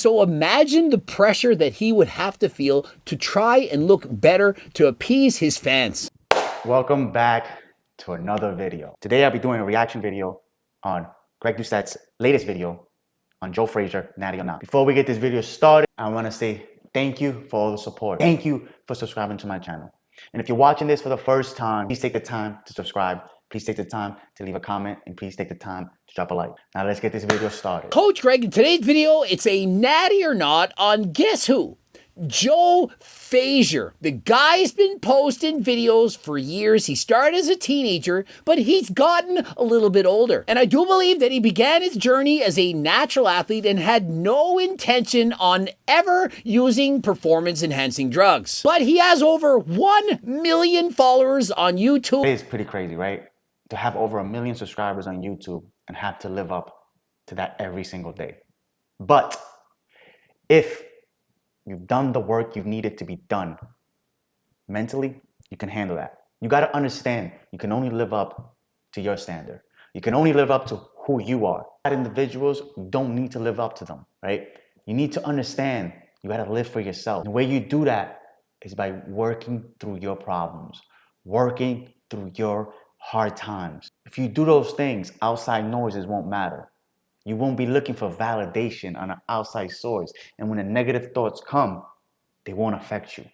So imagine the pressure that he would have to feel to try and look better to appease his fans. Welcome back to another video. Today I'll be doing a reaction video on Greg Doucette's latest video on Joe Frazier, Natty or Not. Before we get this video started, I want to say thank you for all the support. Thank you for subscribing to my channel. And if you're watching this for the first time, please take the time to subscribe. Please take the time to leave a comment, and please take the time to drop a like. Now let's get this video started. Coach Greg, in today's video, it's a natty or not on guess who? Joe Frazier. The guy's been posting videos for years. He started as a teenager, but he's gotten a little bit older. And I do believe that he began his journey as a natural athlete and had no intention on ever using performance-enhancing drugs. But he has over 1 million followers on YouTube. It is pretty crazy, right? To have over 1 million subscribers on YouTube and have to live up to that every single day. But if you've done the work you've needed to be done mentally, you can handle that. You got to understand you can only live up to your standard. You can only live up to who you are. Individuals, you don't need to live up to them, right? You need to understand you got to live for yourself. The way you do that is by working through your problems, working through your hard times. If you do those things, outside noises won't matter. You won't be looking for validation on an outside source. And when the negative thoughts come, they won't affect you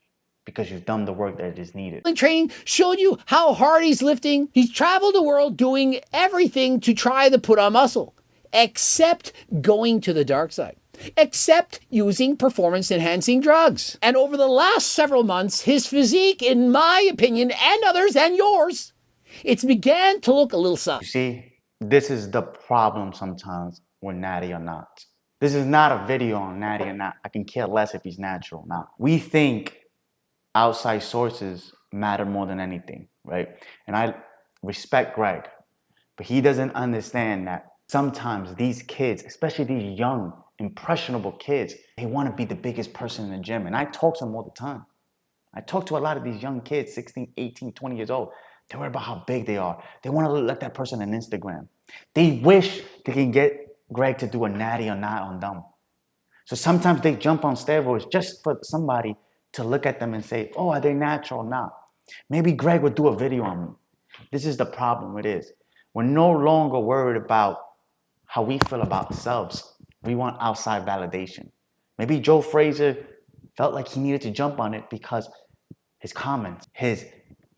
because you've done the work that is needed. Training showed you how hard he's lifting. He's traveled the world doing everything to try to put on muscle, except going to the dark side, except using performance-enhancing drugs. And over the last several months, his physique, in my opinion, and others, and yours, it's began to look a little soft. You see, this is the problem sometimes with Natty or Not. This is not a video on Natty or Not. I can care less if he's natural or not. We think outside sources matter more than anything, right? And I respect Greg, but he doesn't understand that sometimes these kids, especially these young, impressionable kids, they want to be the biggest person in the gym. And I talk to them all the time. I talk to a lot of these young kids, 16, 18, 20 years old. They worry about how big they are. They want to look like that person on Instagram. They wish they can get Greg to do a natty or not on them. So sometimes they jump on steroids just for somebody to look at them and say, oh, are they natural or not? Maybe Greg would do a video on me. This is the problem it is. We're no longer worried about how we feel about ourselves. We want outside validation. Maybe Joe Frazier felt like he needed to jump on it because his comments, his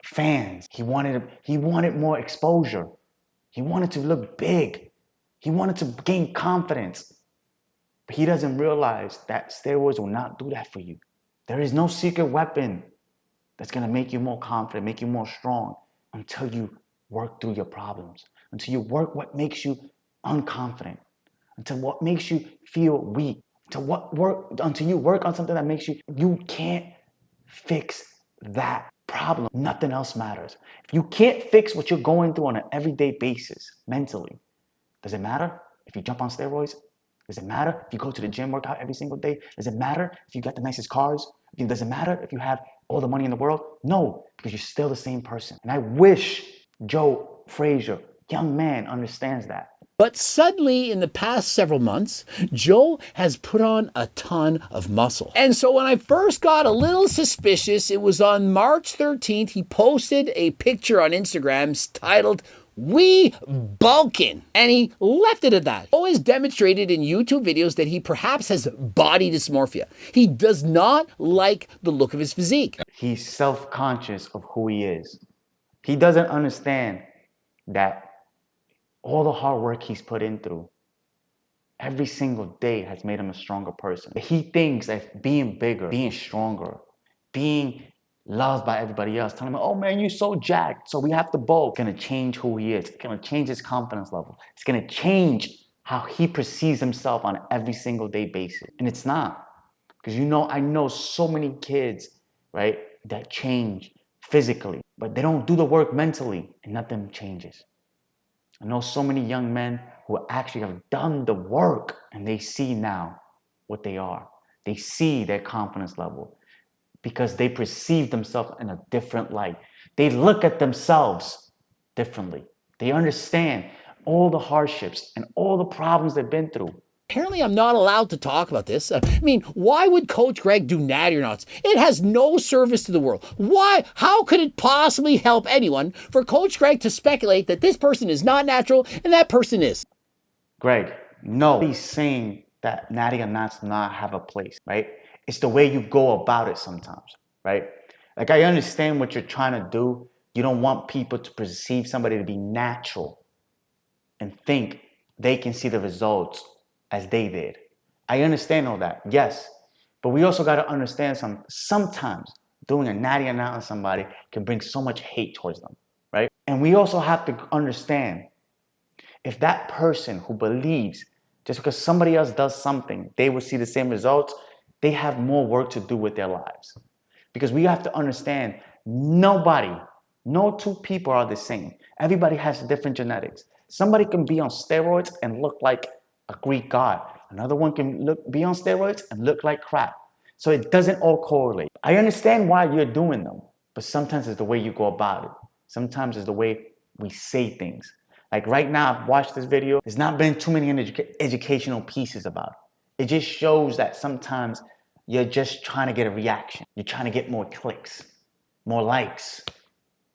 fans, he wanted more exposure. He wanted to look big. He wanted to gain confidence. But he doesn't realize that steroids will not do that for you. There is no secret weapon that's going to make you more confident, make you more strong until you work through your problems, until you work what makes you unconfident, until what makes you feel weak, until you work on something that makes you can't fix that problem. Nothing else matters. If you can't fix what you're going through on an everyday basis mentally, does it matter if you jump on steroids? Does it matter if you go to the gym, work out every single day? Does it matter if you got the nicest cars? Does it matter if you have all the money in the world? No, because you're still the same person. And I wish Joe Frazier, young man, understands that. But suddenly, in the past several months, Joe has put on a ton of muscle. And so when I first got a little suspicious, it was on March 13th, he posted a picture on Instagram titled, "We Bulkin'," and he left it at that. Joe has demonstrated in YouTube videos that he perhaps has body dysmorphia. He does not like the look of his physique. He's self-conscious of who he is. He doesn't understand that all the hard work he's put in through every single day has made him a stronger person. He thinks that being bigger, being stronger, being loved by everybody else, telling him, oh man, you're so jacked, so we have to bulk. It's gonna change who he is. It's gonna change his confidence level. It's gonna change how he perceives himself on every single day basis. And it's not. Because I know so many kids, right, that change physically, but they don't do the work mentally and nothing changes. I know so many young men who actually have done the work and they see now what they are. They see their confidence level because they perceive themselves in a different light. They look at themselves differently. They understand all the hardships and all the problems they've been through. apparently I'm not allowed to talk about this. I mean, why would Coach Greg do natty or nots? It has no service to the world. Why? How could it possibly help anyone for Coach Greg to speculate that this person is not natural and that person is? Greg, no. He's saying that natty or nots not have a place, right? It's the way you go about it sometimes, right? Like, I understand what you're trying to do. You don't want people to perceive somebody to be natural and think they can see the results as they did. I understand all that, yes. But we also got to understand sometimes doing a natty or not on somebody can bring so much hate towards them, right? And we also have to understand if that person who believes just because somebody else does something, they will see the same results, they have more work to do with their lives. Because we have to understand no two people are the same. Everybody has different genetics. Somebody can be on steroids and look like a Greek god. Another one can be on steroids and look like crap. So it doesn't all correlate. I understand why you're doing them, but sometimes it's the way you go about it. Sometimes it's the way we say things. Like right now, I've watched this video. There's not been too many educational pieces about it. It just shows that sometimes you're just trying to get a reaction. You're trying to get more clicks, more likes,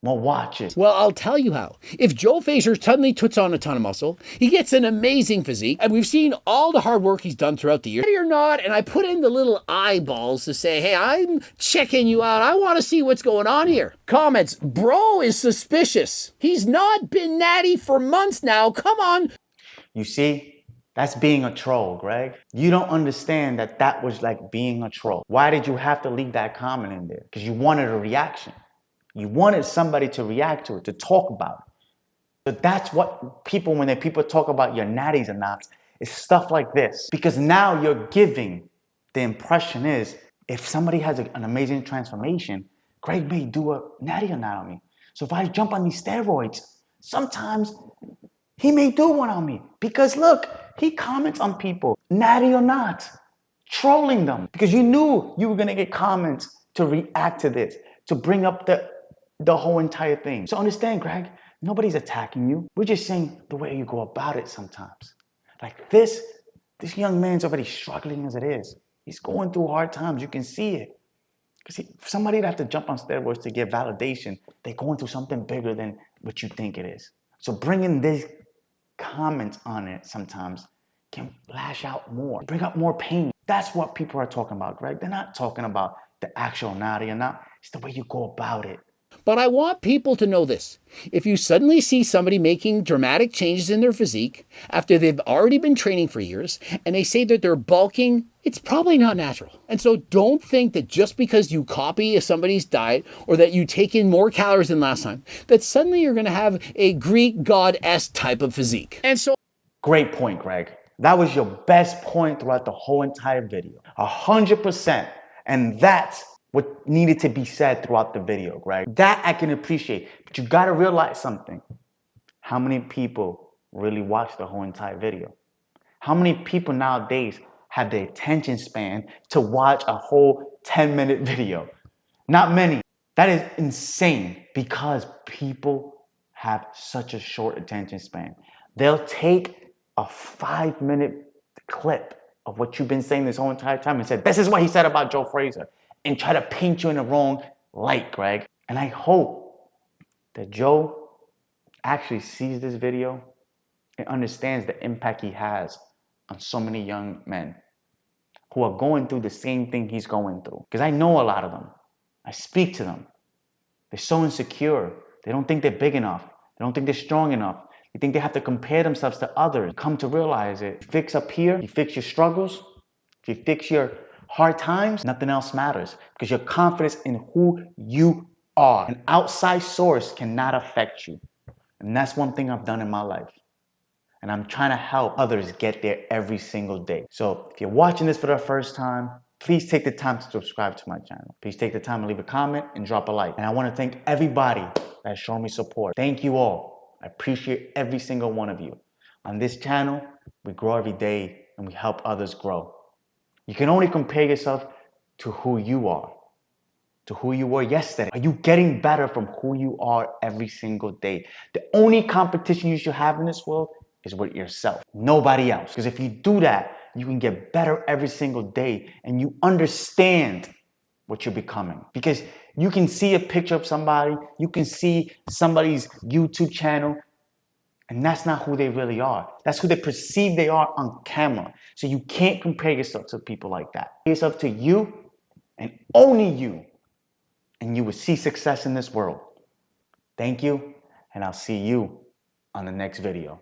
more watches. Well, I'll tell you how. If Joe Fazer suddenly puts on a ton of muscle, he gets an amazing physique, and we've seen all the hard work he's done throughout the year. Or not, and I put in the little eyeballs to say, hey, I'm checking you out. I want to see what's going on here. Comments, bro is suspicious. He's not been natty for months now. Come on. You see, that's being a troll, Greg. You don't understand that was like being a troll. Why did you have to leave that comment in there? Because you wanted a reaction. You wanted somebody to react to it, to talk about it. But that's what people, when people talk about your natties and nots, it's stuff like this. Because now you're giving, the impression is, if somebody has an amazing transformation, Greg may do a natty or not on me. So if I jump on these steroids, sometimes he may do one on me. Because look, he comments on people, natty or not, trolling them. Because you knew you were going to get comments to react to this, to bring up the whole entire thing. So understand, Greg, nobody's attacking you. We're just saying the way you go about it sometimes. Like this young man's already struggling as it is. He's going through hard times. You can see it. Because somebody that have to jump on steroids to get validation, they're going through something bigger than what you think it is. So bringing these comments on it sometimes can lash out more, bring up more pain. That's what people are talking about, Greg. They're not talking about the actual natty or not. It's the way you go about it. But I want people to know this. If you suddenly see somebody making dramatic changes in their physique after they've already been training for years and they say that they're bulking, it's probably not natural. And so don't think that just because you copy somebody's diet or that you take in more calories than last time, that suddenly you're going to have a Greek god-esque type of physique. And so, great point, Greg. That was your best point throughout the whole entire video. 100%. And that's what needed to be said throughout the video, Greg. That I can appreciate. But you got to realize something. How many people really watch the whole entire video? How many people nowadays have the attention span to watch a whole 10-minute video? Not many. That is insane because people have such a short attention span. They'll take a 5-minute clip of what you've been saying this whole entire time and say, this is what he said about Joe Fazer, and try to paint you in the wrong light, Greg. And I hope that Joe actually sees this video and understands the impact he has on so many young men who are going through the same thing he's going through. Because I know a lot of them. I speak to them. They're so insecure. They don't think they're big enough. They don't think they're strong enough. They think they have to compare themselves to others. Come to realize it. You fix up here, you fix your struggles, if you fix your hard times, nothing else matters because your confidence in who you are. An outside source cannot affect you. And that's one thing I've done in my life. And I'm trying to help others get there every single day. So if you're watching this for the first time, please take the time to subscribe to my channel. Please take the time to leave a comment and drop a like. And I want to thank everybody that has shown me support. Thank you all. I appreciate every single one of you. On this channel, we grow every day and we help others grow. You can only compare yourself to who you are, to who you were yesterday. Are you getting better from who you are every single day? The only competition you should have in this world is with yourself, nobody else. Because if you do that, you can get better every single day and you understand what you're becoming. Because you can see a picture of somebody, you can see somebody's YouTube channel, and that's not who they really are. That's who they perceive they are on camera. So you can't compare yourself to people like that. Compare yourself to you and only you, and you will see success in this world. Thank you, and I'll see you on the next video.